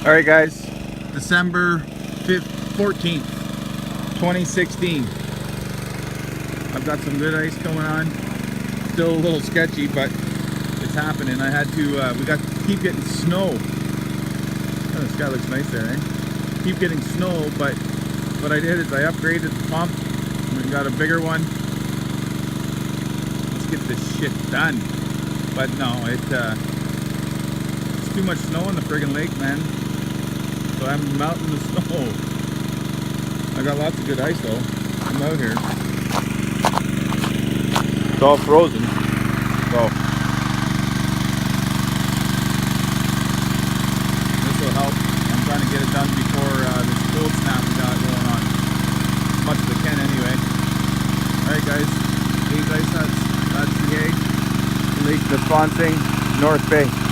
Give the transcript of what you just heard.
All right, guys, December 14th, 2016. I've got some good ice going on. Still a little sketchy, but it's happening. I had to, keep getting snow. Oh, this guy looks nice there, eh? Keep getting snow, but what I did is I upgraded the pump. We got a bigger one. Let's get this shit done. But no, it's too much snow in the friggin' lake, man. So I'm melting the snow. I got lots of good ice though. I'm out here. It's all frozen. So this will help. I'm trying to get it done before this cold snap we got going on. As much as I can anyway. Alright guys, AceIceHuts.ca, Lake Nespontsing, North Bay.